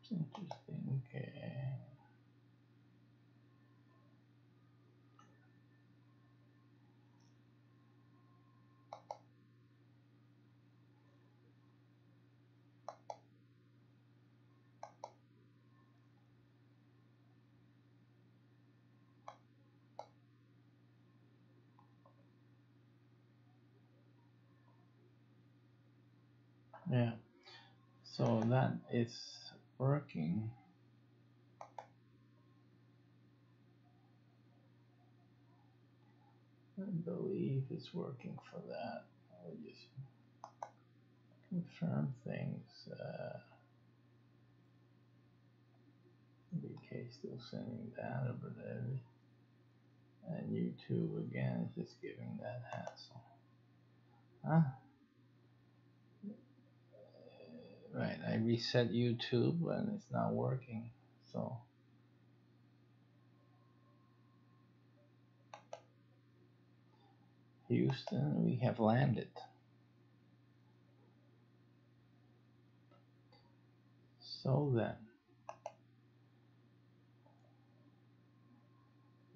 It's interesting. Okay. Yeah. So that is working. I believe it's working for that. I'll just confirm things. BK still sending that over there. And YouTube again is just giving that hassle. Huh? Right, I reset YouTube and it's not working. So Houston, we have landed. So then,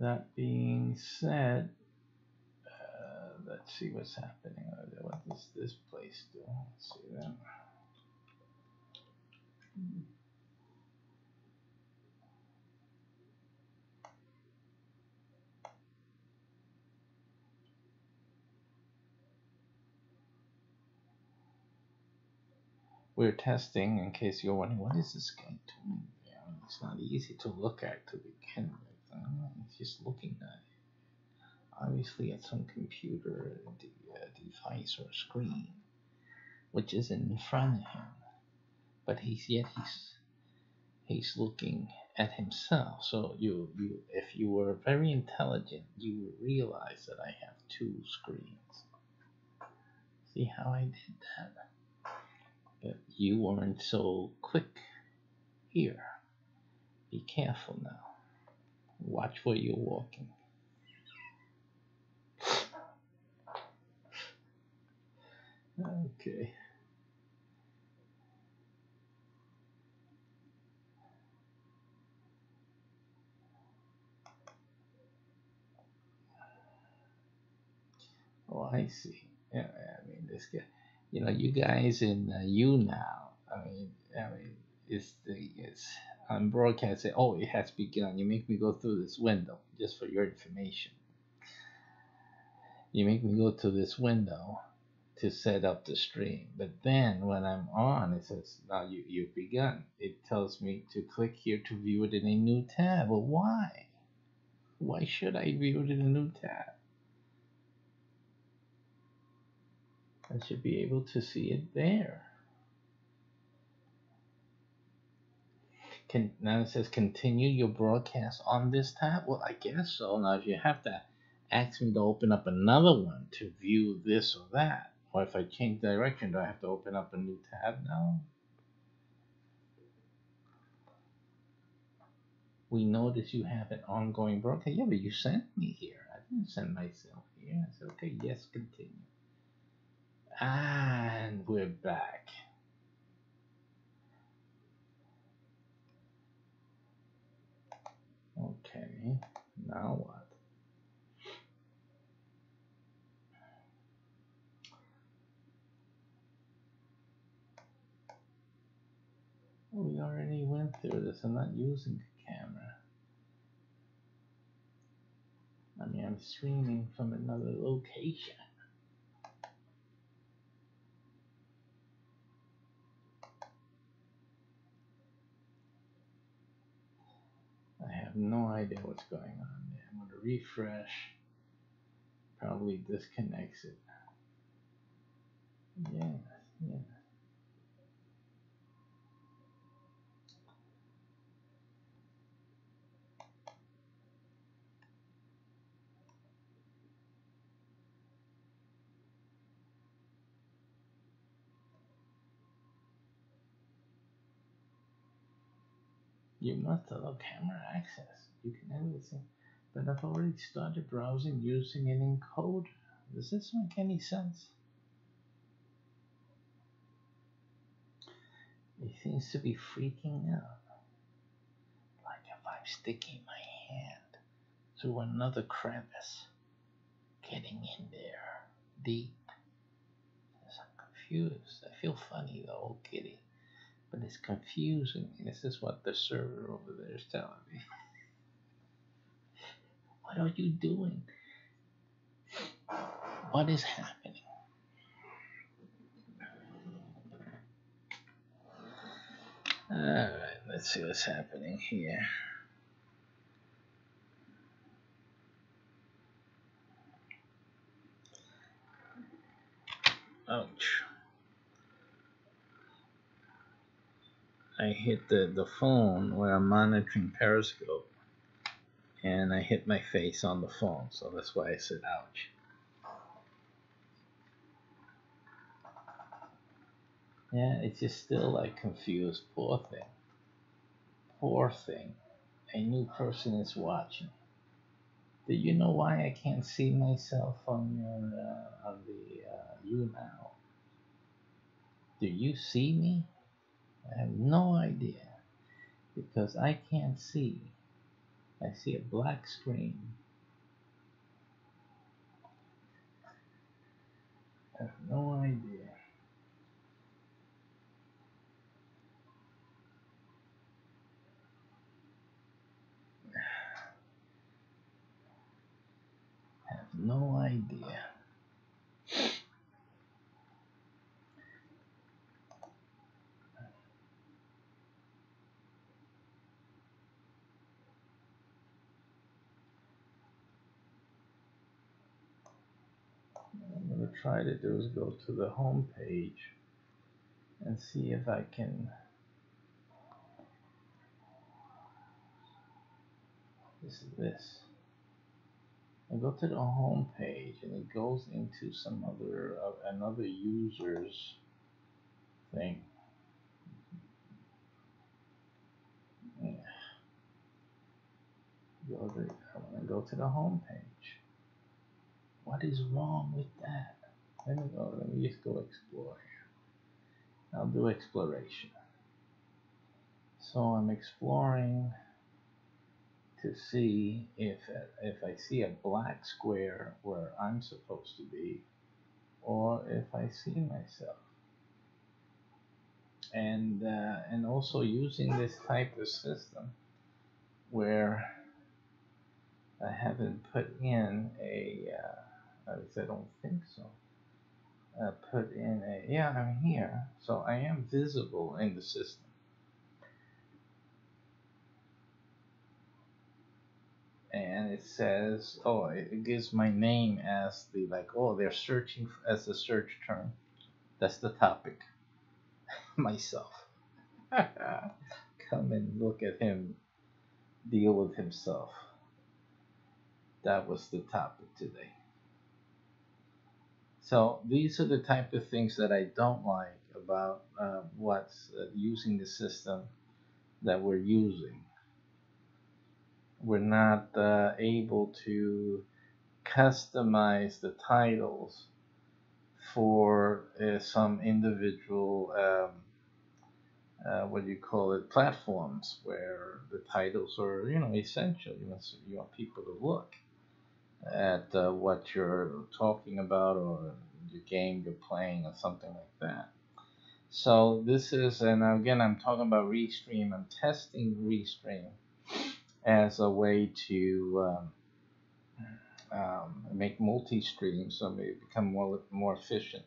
that being said, let's see what's happening. What does this place do? Let's see then. We're testing in case you're wondering what is this guy doing there. It's not easy to look at to begin with. He's just looking at it. Obviously at some computer device or screen, which is in front of him. But he's looking at himself. So you if you were very intelligent, you would realize that I have two screens. See how I did that? But you weren't so quick here. Be careful now. Watch where you're walking. Okay. Oh, I see. Yeah, I mean, this guy. You guys in you now. I mean, it's on broadcast. Say, oh, it has begun. You make me go through this window just for your information. You make me go to this window to set up the stream. But then when I'm on, it says, now you've begun. It tells me to click here to view it in a new tab. Well, why? Why should I view it in a new tab? I should be able to see it there. Now it says continue your broadcast on this tab. Well, I guess so. Now, if you have to ask me to open up another one to view this or that, or if I change direction, do I have to open up a new tab now? We notice you have an ongoing broadcast. Yeah, but you sent me here. I didn't send myself here. I said, okay, yes, continue. And we're back. Okay, now what? We already went through this. I'm not using the camera. I mean, I'm streaming from another location. I have no idea what's going on there. I'm going to refresh. Probably disconnects it. Yes, yes. You must allow camera access. You can edit this, but I've already started browsing using an encoder. Does this make any sense? He seems to be freaking out. Like if I'm sticking my hand through another crevice, getting in there deep. I'm confused. I feel funny though, old kitty. But it's confusing me. This is what the server over there is telling me. What are you doing? What is happening? Alright, let's see what's happening here. Ouch. I hit the phone where I'm monitoring Periscope, and I hit my face on the phone, so that's why I said ouch. Yeah, it's just still like confused. Poor thing. Poor thing. A new person is watching. Do you know why I can't see myself on your on the you now? Do you see me? I have no idea because I can't see. I see a black screen. I have no idea. I have no idea. What I'm going to try to do is go to the home page and see if I can. This. I go to the home page and it goes into some other another user's thing. Yeah. I want to go to the home page. What is wrong with that? Let me just go explore. I'll do exploration. So I'm exploring to see if I see a black square where I'm supposed to be, or if I see myself. And also using this type of system where I haven't put in a I don't think so. Put in a yeah, I'm here, so I am visible in the system. And it says, oh, it gives my name as the they're searching as a search term. That's the topic. Myself. Come and look at him deal with himself. That was the topic today. So these are the type of things that I don't like about what's using the system that we're using. We're not able to customize the titles for some individual what do you call it, platforms where the titles are essential. You want people to look at what you're talking about or the game you're playing or something like that. So this is, and again, I'm talking about Restream. I'm testing Restream as a way to make multi-stream, so maybe become more efficient.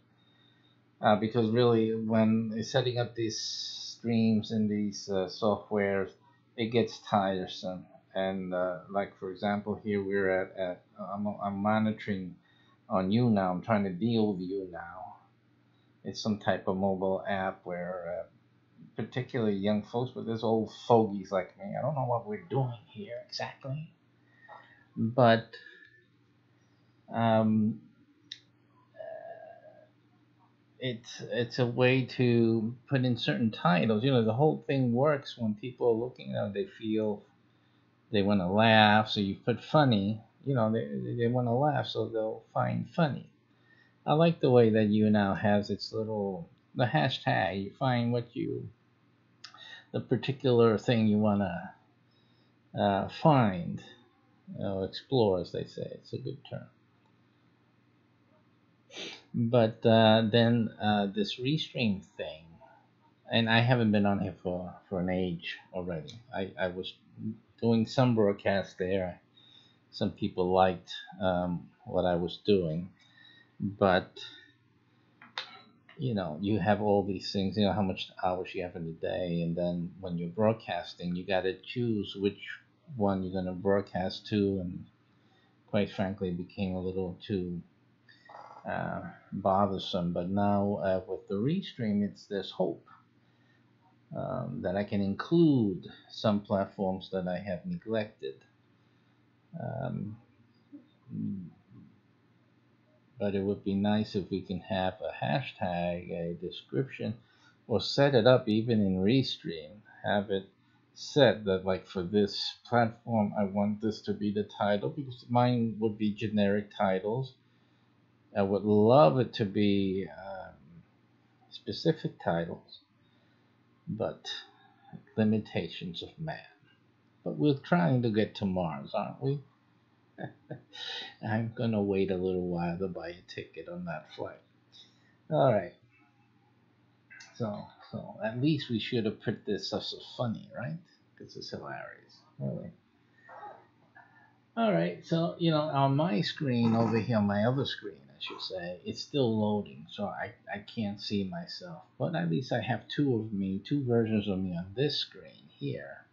Because really, when setting up these streams in these softwares, it gets tiresome. And like for example, here we're at I'm monitoring on you now. I'm trying to deal with you now. It's some type of mobile app where particularly young folks, but there's old fogies like me. I don't know what we're doing here exactly, but um, it's a way to put in certain titles. The whole thing works when people are looking at it, they feel they want to laugh, so you put funny. They want to laugh, so they'll find funny. I like the way that you now has its little the hashtag. You find what you the particular thing you want to find, explore, as they say. It's a good term. But then this restream thing, and I haven't been on here for an age already. I was doing some broadcast there. Some people liked what I was doing, but you have all these things. How much hours you have in a day, and then when you're broadcasting, you got to choose which one you're going to broadcast to, and quite frankly, it became a little too bothersome. But now with the restream, there's hope that I can include some platforms that I have neglected. Um, but it would be nice if we can have a hashtag, a description, or set it up even in Restream. Have it set that, like, for this platform, I want this to be the title, because mine would be generic titles. I would love it to be specific titles, but limitations of man. But we're trying to get to Mars, aren't we? I'm gonna wait a little while to buy a ticket on that flight. All right. So at least we should have put this as funny, right? Because it's hilarious, really. All right. So on my screen over here, on my other screen, I should say, it's still loading, so I can't see myself. But at least I have two versions of me on this screen here,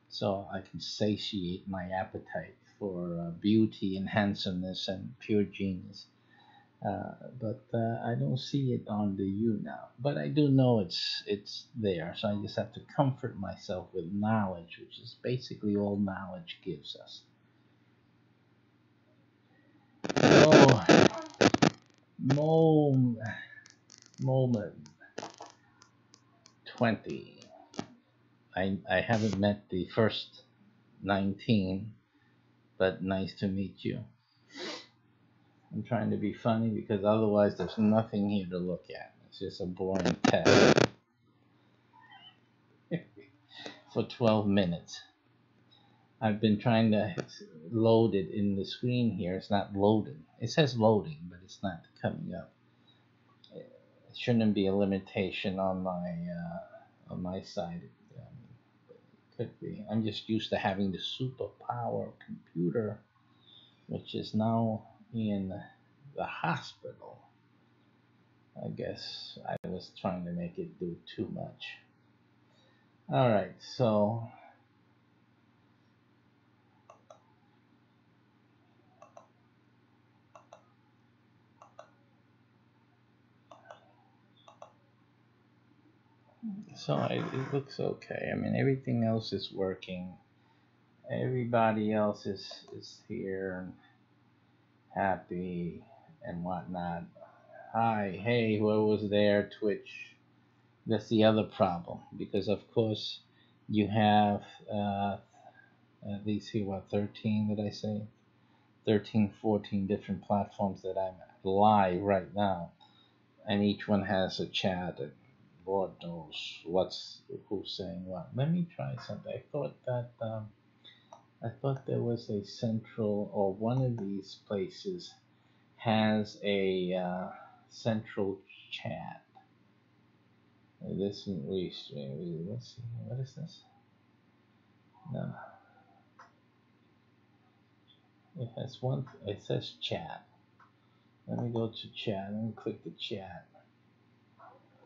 so I can satiate my appetite for beauty and handsomeness and pure genius. But I don't see it on the U now. But I do know it's there, so I just have to comfort myself with knowledge, which is basically all knowledge gives us. So, moment 20. I haven't met the first 19, but nice to meet you. I'm trying to be funny because otherwise there's nothing here to look at. It's just a boring text for 12 minutes. I've been trying to load it in the screen here. It's not loading. It says loading, but it's not coming up. It shouldn't be a limitation on my side. It could be. I'm just used to having the superpower computer, which is now in the hospital. I guess I was trying to make it do too much. All right, so it looks okay. I mean, everything else is working. Everybody else is here and happy and whatnot. Hi, hey, whoever was there, Twitch. That's the other problem, because of course you have at least here, what, 13 did I say? 13, 14 different platforms that I'm live right now, and each one has a chat, and Lord knows who's saying what. Let me try something. I thought there was a central, or one of these places has a central chat. This let's see, what is this? No, it has one. It says chat. Let me go to chat and click the chat.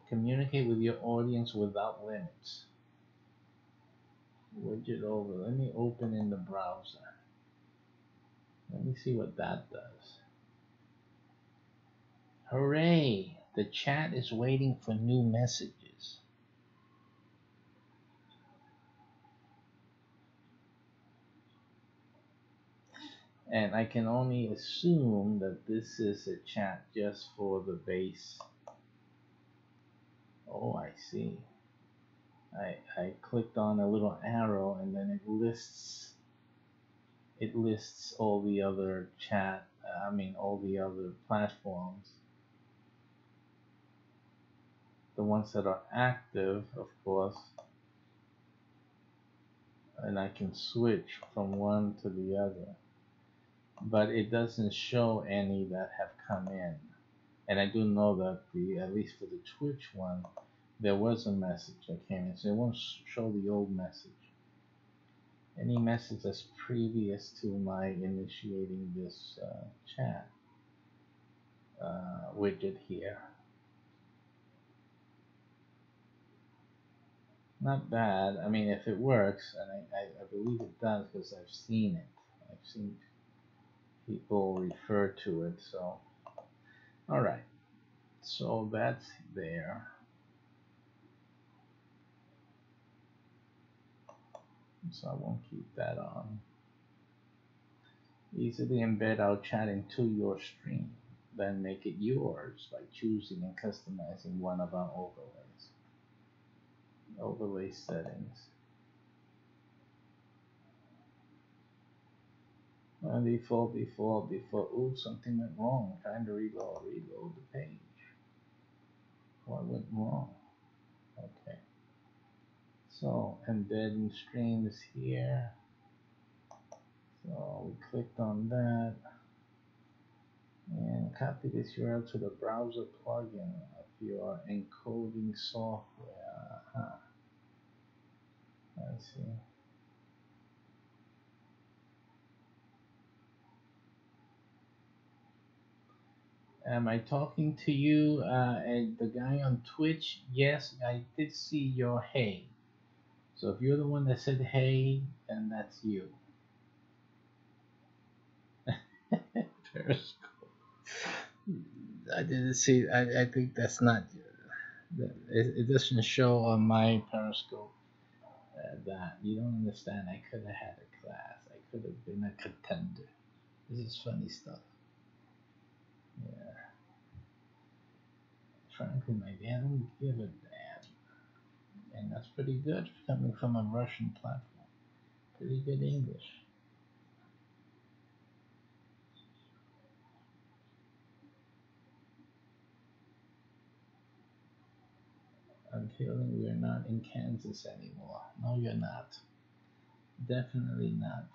Communicate with your audience without limits. Widget over. Let me open in the browser. Let me see what that does. Hooray! The chat is waiting for new messages. And I can only assume that this is a chat just for the base. Oh, I see. I clicked on a little arrow, and then it lists all the other all the other platforms. The ones that are active, of course, and I can switch from one to the other, but it doesn't show any that have come in. And I do know that at least for the Twitch one, there was a message that came in, so it won't show the old message. Any message that's previous to my initiating this chat widget here. Not bad. I mean, if it works, and I believe it does because I've seen it. I've seen people refer to it. So, all right. So that's there. So I won't keep that on. Easily embed our chat into your stream. Then make it yours by choosing and customizing one of our overlays. Overlay settings. Default. Ooh, something went wrong. Trying to reload the page. What went wrong? Okay. So embedding streams here. So we clicked on that and copy this URL to the browser plugin of your encoding software. Let's see. Am I talking to you, the guy on Twitch? Yes, I did see your hey. So if you're the one that said hey, then that's you. Periscope. I didn't see. I think that's not. It doesn't show on my Periscope that. You don't understand. I could have had a class. I could have been a contender. This is funny stuff. Yeah. Frankly, my dad don't give a damn. And that's pretty good coming from a Russian platform. Pretty good English. I'm feeling we're not in Kansas anymore. No, you're not. Definitely not.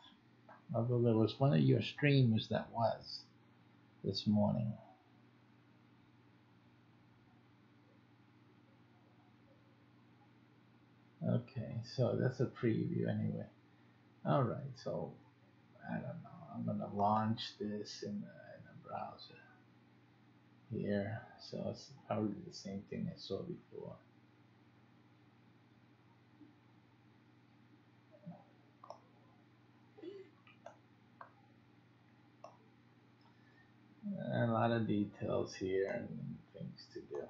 Although there was one of your streamers that was this morning. Okay, so that's a preview anyway. All right, so I don't know. I'm gonna launch this in the browser here. So it's probably the same thing I saw before. A lot of details here and things to do.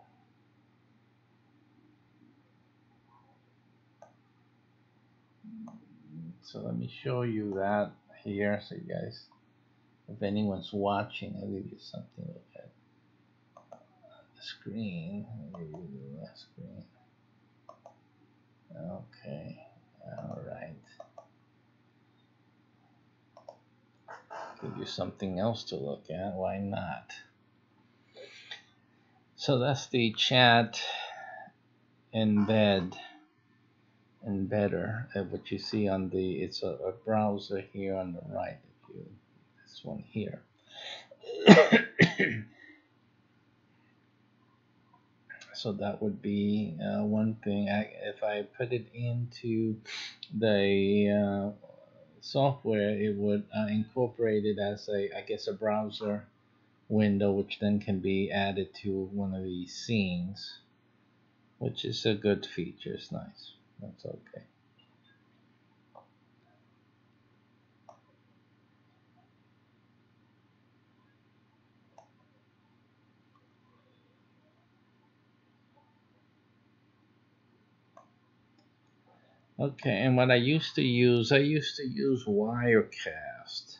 So let me show you that here, so you guys, if anyone's watching, I'll give you something to look at. The screen. I'll give you the screen. Okay. All right. Give you something else to look at. Why not? So that's the chat embedder. What you see on it's a browser here on the right. This one here. So that would be one thing. If I put it into the software, it would incorporate it as a browser window, which then can be added to one of these scenes, which is a good feature. It's nice. That's okay. Okay, and what I used to use Wirecast.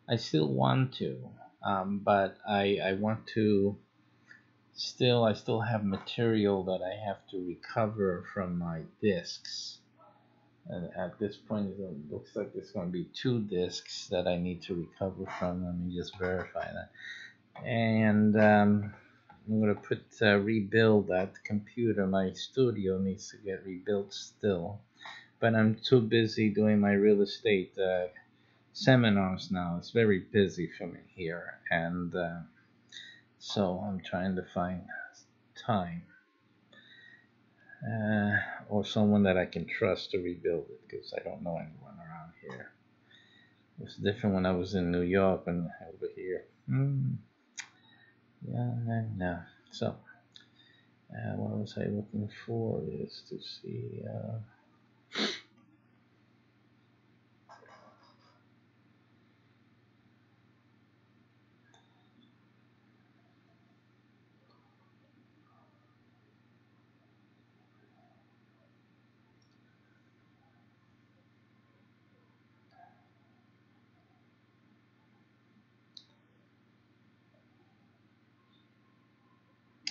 I still want to, but I want to I still have material that I have to recover from my discs. And at this point, it looks like there's going to be 2 discs that I need to recover from. Let me just verify that. And I'm going to rebuild that computer. My studio needs to get rebuilt still. but I'm too busy doing my real estate seminars now. It's very busy for me here, and so I'm trying to find time or someone that I can trust to rebuild it because I don't know anyone around here. It was different when I was in New York and over here. Yeah, no. So, what was I looking for is to see.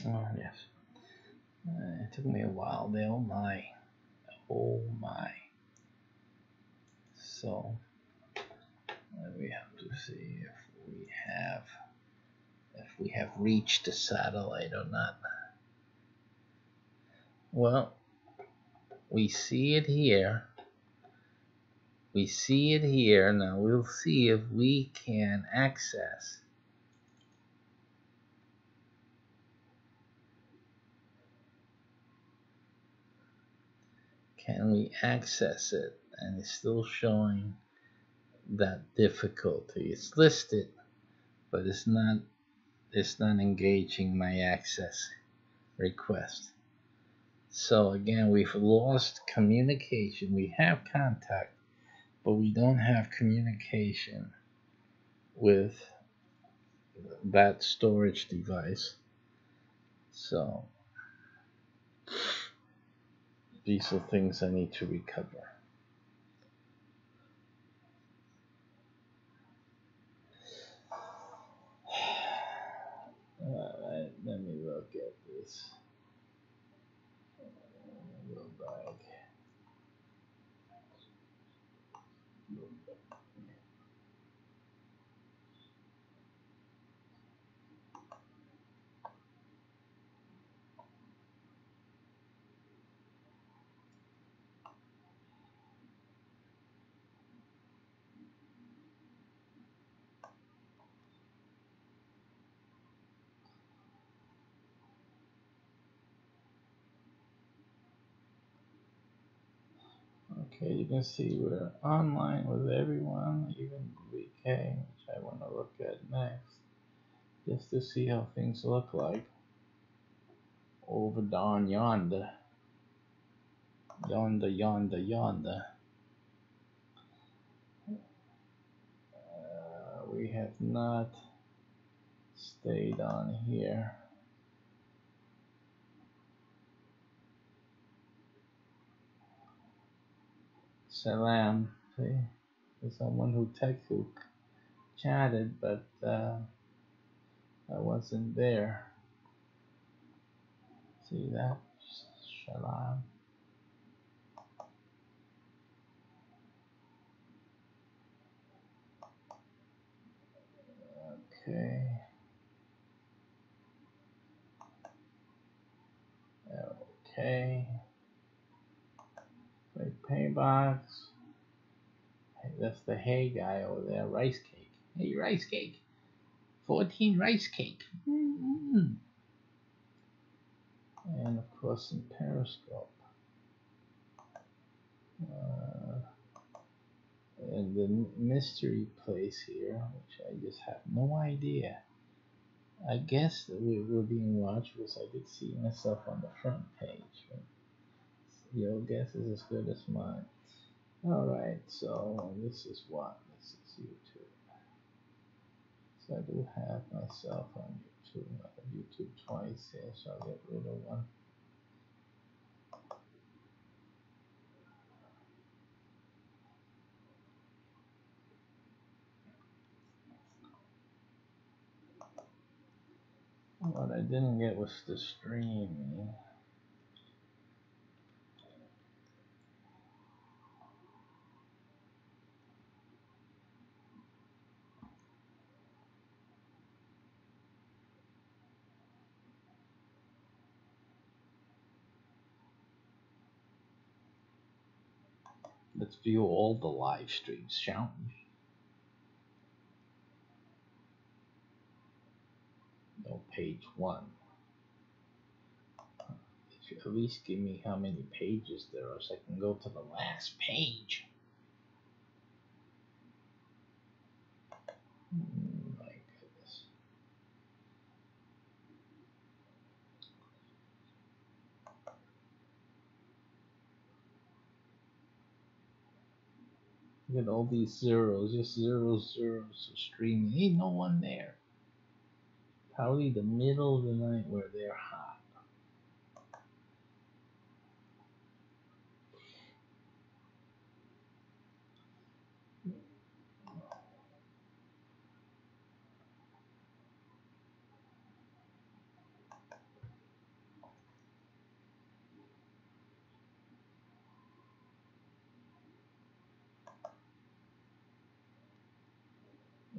Oh, yes. It took me a while there. Oh my. Oh my. So, we have to see if we have reached the satellite or not. Well, we see it here. We see it here. Now we'll see if we can access. Can we access it? And it's still showing that difficulty. It's listed, but it's not engaging my access request. So again, we've lost communication. We have contact, but we don't have communication with that storage device. So these are things I need to recover. Alright, let me look at this. Go back. Okay, you can see we're online with everyone, even VK, which I want to look at next, just to see how things look like over down yonder. Yonder. We have not stayed on here. Salam. See, there's someone who chatted, but I wasn't there. See that? Shalom. Okay. Okay. Pay box. Hey, that's the hay guy over there. Rice cake. Hey, rice cake. 14 rice cake. Mm-hmm. And of course, some Periscope. And the mystery place here, which I just have no idea. I guess that we're being watched because I did see myself on the front page. But your guess is as good as mine. Alright, so this is what? This is YouTube. So I do have myself on YouTube. I have YouTube twice here, so I'll get rid of one. What I didn't get was the streaming. Let's view all the live streams, shall we? No, page 1. If you at least give me how many pages there are so I can go to the last page. My goodness. Look at all these zeros, just zeros, zeros streaming. Ain't no one there. Probably the middle of the night where they're hot.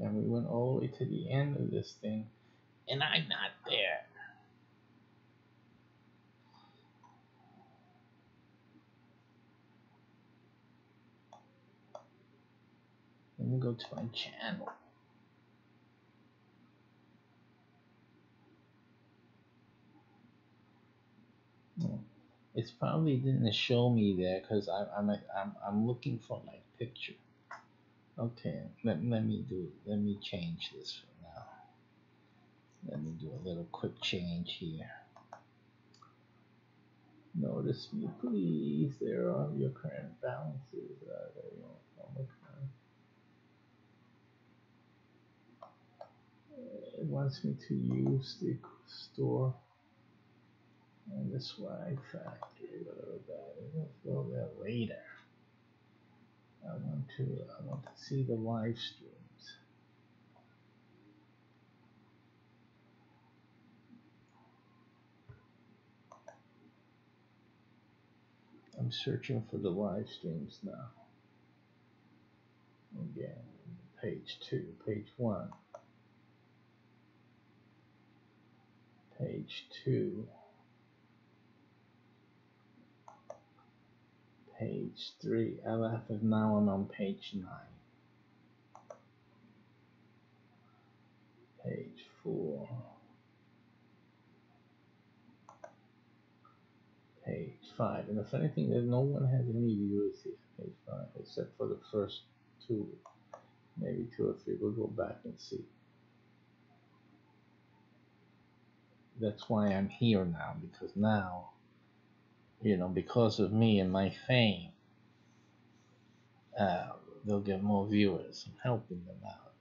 And we went all the way to the end of this thing, and I'm not there. Let me go to my channel. It's probably didn't show me there because I'm looking for my picture. Okay, let me change this for now. Let me do a little quick change here. Notice me, please. There are your current balances. There you go. It wants me to use the store and the swag factory, whatever that is. Let's go there later. I want to see the live streams. I'm searching for the live streams now. Again, page 2, page 1, page 2, page 3. Now I'm on page 9. Page 4. Page 5. And the funny thing is, no one has any viewers here. Page 5, except for the first 2, maybe 2 or 3. We'll go back and see. That's why I'm here now, because now, because of me and my fame, they'll get more viewers. I'm helping them out.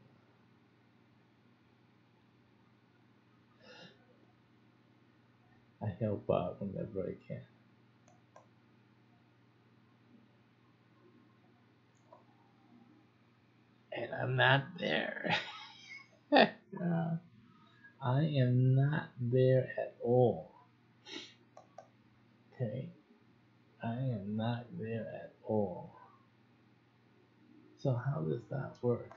I help out whenever I can. And I'm not there. I am not there at all. Okay? I am not there at all. So how does that work?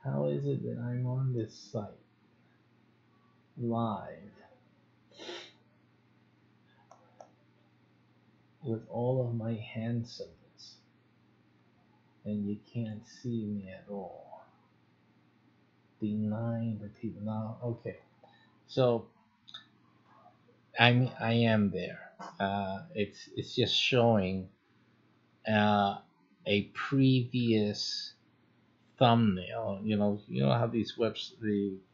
How is it that I'm on this site live with all of my handsomeness and you can't see me at all? Denying the people. Now, okay. So I am there. It's just showing a previous thumbnail. You know how the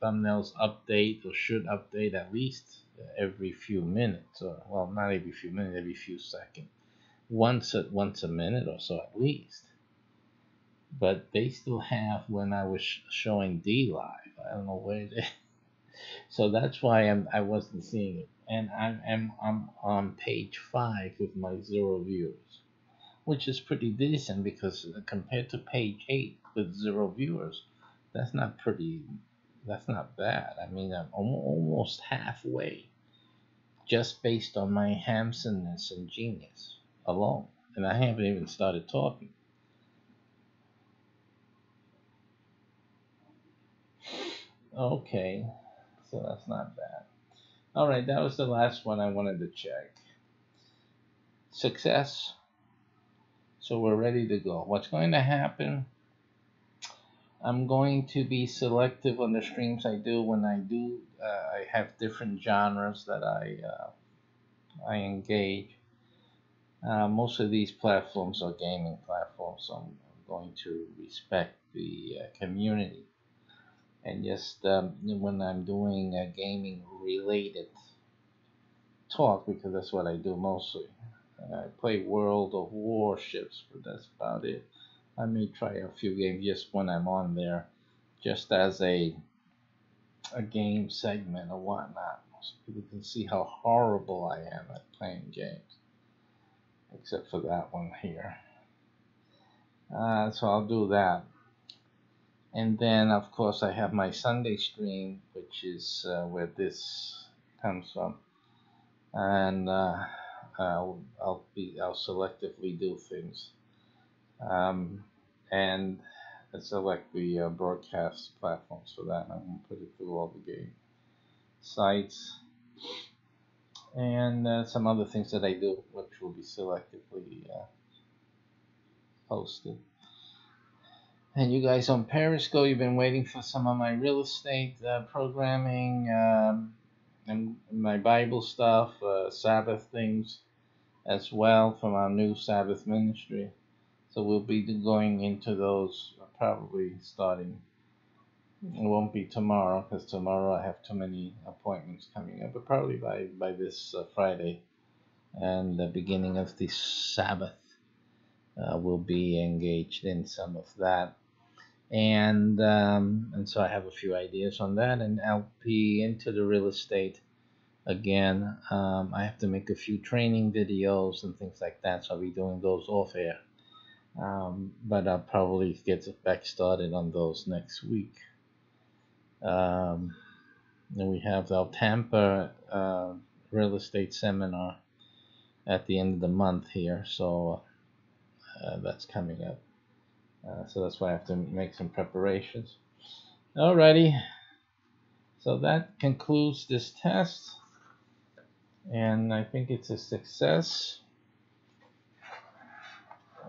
thumbnails update or should update at least every few minutes, or well, not every few minutes, every few seconds, once a minute or so at least. But they still have when I was showing D live. I don't know where they. So that's why I wasn't seeing it, and I'm on page 5 with my 0 viewers, which is pretty decent because compared to page 8 with 0 viewers, that's not bad. I mean, I'm almost halfway just based on my handsomeness and genius alone, and I haven't even started talking. Okay, so that's not bad. All right, that was the last one I wanted to check. Success. So we're ready to go. What's going to happen? I'm going to be selective on the streams I do. When I do, I have different genres that I engage. Most of these platforms are gaming platforms, so I'm going to respect the community. And just when I'm doing gaming related talk, because that's what I do mostly. I play World of Warships, but that's about it. I may try a few games just when I'm on there, just as a game segment or whatnot, so people can see how horrible I am at playing games, except for that one here. So I'll do that. And then, of course, I have my Sunday stream, which is where this comes from. And I'll selectively do things. And I select the broadcast platforms for that. I'm going to put it through all the game sites and some other things that I do, which will be selectively posted. And you guys on Periscope, you've been waiting for some of my real estate programming and my Bible stuff, Sabbath things as well from our new Sabbath ministry. So we'll be going into those probably starting. It won't be tomorrow because tomorrow I have too many appointments coming up, but probably by this Friday and the beginning of the Sabbath, we'll be engaged in some of that. And so I have a few ideas on that, and I'll be into the real estate again. I have to make a few training videos and things like that, so I'll be doing those off air. But I'll probably get back started on those next week. Then we have our Tampa real estate seminar at the end of the month here, so that's coming up. So that's why I have to make some preparations. Alrighty, so that concludes this test, and I think it's a success.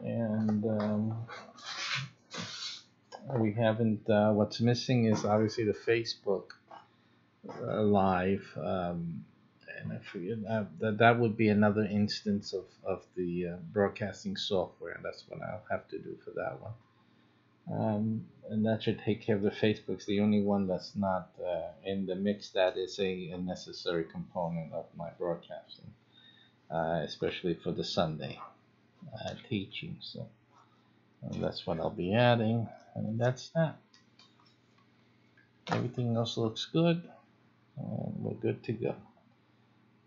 And we haven't. What's missing is obviously the Facebook live, and I forget that would be another instance of the broadcasting software. That's what I'll have to do for that one. And that should take care of the Facebook. It's the only one that's not in the mix that is a necessary component of my broadcasting, especially for the Sunday teaching. So that's what I'll be adding, and that's that. Everything else looks good, and we're good to go.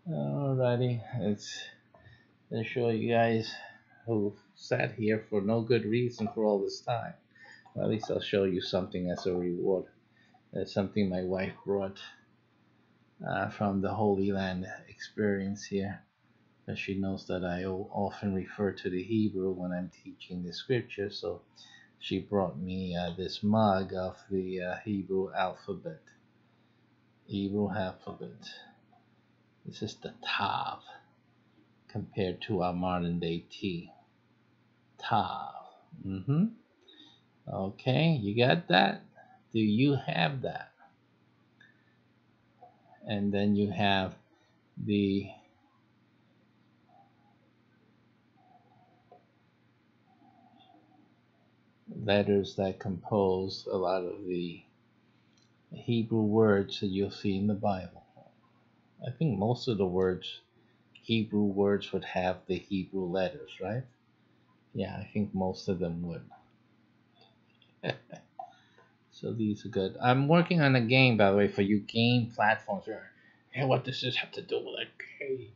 Alrighty, let's show you guys who sat here for no good reason for all this time. Well, at least I'll show you something as a reward. That's something my wife brought from the Holy Land experience here. Because she knows that I often refer to the Hebrew when I'm teaching the scripture. So she brought me this mug of the Hebrew alphabet. Hebrew alphabet. This is the Tav compared to our modern day T. Tav. Okay, you got that? Do you have that? And then you have the letters that compose a lot of the Hebrew words that you'll see in the Bible. I think most of the words, Hebrew words, would have the Hebrew letters, right? Yeah, I think most of them would. So these are good. I'm working on a game, by the way, for you game platforms. Hey, what does this have to do with a game?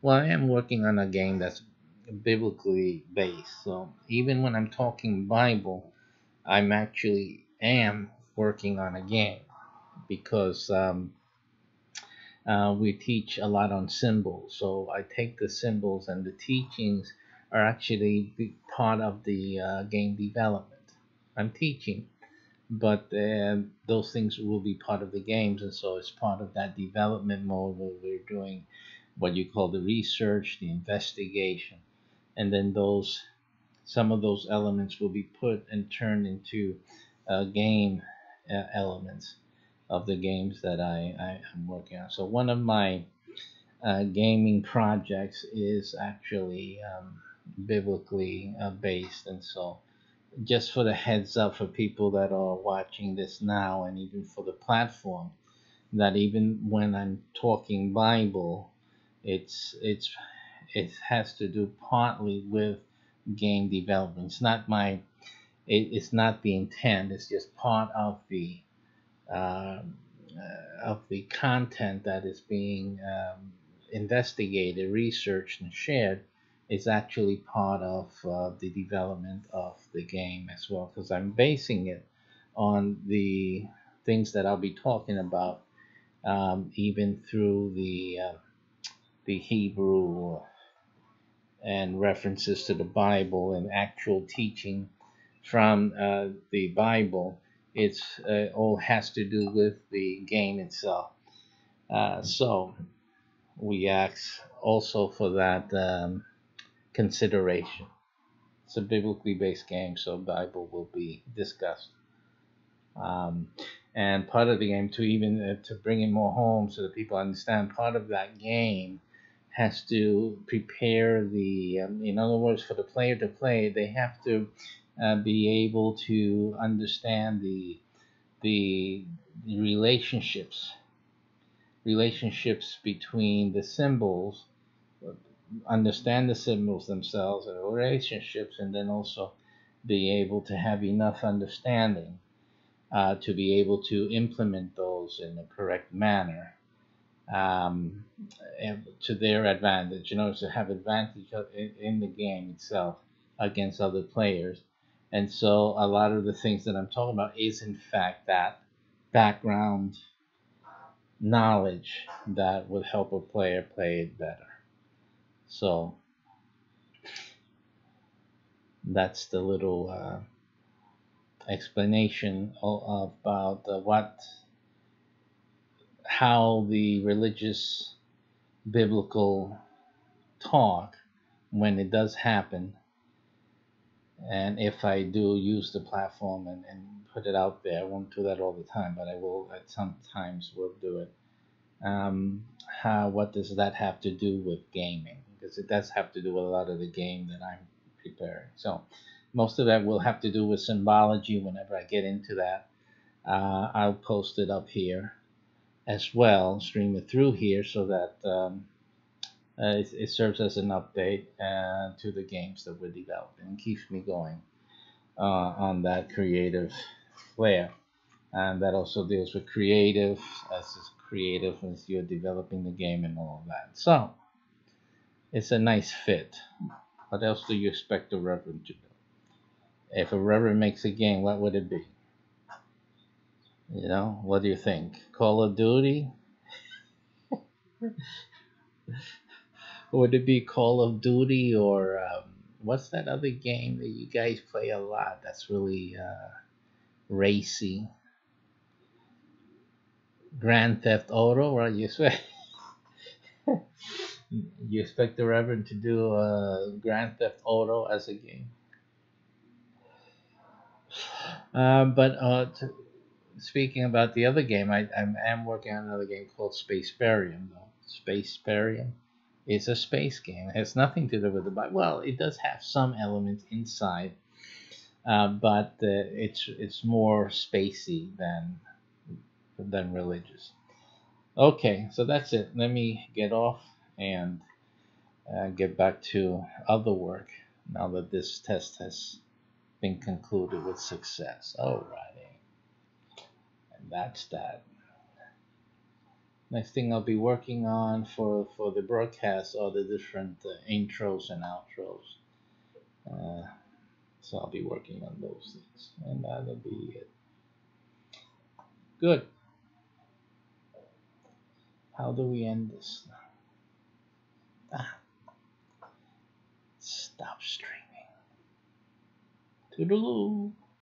Well, I am working on a game that's biblically based. So even when I'm talking Bible, I'm actually am working on a game because we teach a lot on symbols. So I take the symbols and the teachings are actually part of the game development. I'm teaching, but those things will be part of the games, and so it's part of that development mode where we're doing what you call the research, the investigation, and then those some of those elements will be put and turned into game elements of the games that I am working on. So one of my gaming projects is actually biblically based, and so just for the heads up for people that are watching this now, and even for the platform, that even when I'm talking Bible, it's it has to do partly with game development. It's not the intent. It's just part of the content that is being investigated, researched, and shared. Is actually part of the development of the game as well, because I'm basing it on the things that I'll be talking about, even through the Hebrew and references to the Bible and actual teaching from the Bible. It's all has to do with the game itself. So we ask also for that consideration. It's a biblically based game, so Bible will be discussed. Um, and part of the game, to even to bring it more home so that people understand, part of that game has to prepare the, in other words, for the player to play, they have to be able to understand the relationships between the symbols, understand the symbols themselves and the relationships, and then also be able to have enough understanding to be able to implement those in the correct manner, um, and to their advantage, in order to have advantage in the game itself against other players. And so a lot of the things that I'm talking about is in fact that background knowledge that would help a player play it better. So that's the little explanation about how the religious biblical talk, when it does happen, and if I do use the platform and put it out there, I won't do that all the time, but I will at some times will do it. What does that have to do with gaming? Because it does have to do with a lot of the game that I'm preparing. So most of that will have to do with symbology. Whenever I get into that, I'll post it up here as well, stream it through here, so that it serves as an update to the games that we're developing and keeps me going on that creative flair. And that also deals with creative, as you're developing the game and all of that. So it's a nice fit. What else do you expect a reverend to do? If a reverend makes a game, what would it be? What do you think? Call of Duty? Would it be Call of Duty, or what's that other game that you guys play a lot that's really racy? Grand Theft Auto, right? You expect the Reverend to do Grand Theft Auto as a game? But speaking about the other game, I am working on another game called Spacebarium, though. Spacebarium is a space game. It has nothing to do with the Bible. Well, it does have some elements inside, but it's more spacey than religious. Okay, so that's it. Let me get off and get back to other work now that this test has been concluded with success. Alrighty. And that's that. Next thing I'll be working on for the broadcast are the different intros and outros. So I'll be working on those things. And that'll be it. Good. How do we end this now? Stop streaming. Toodaloo.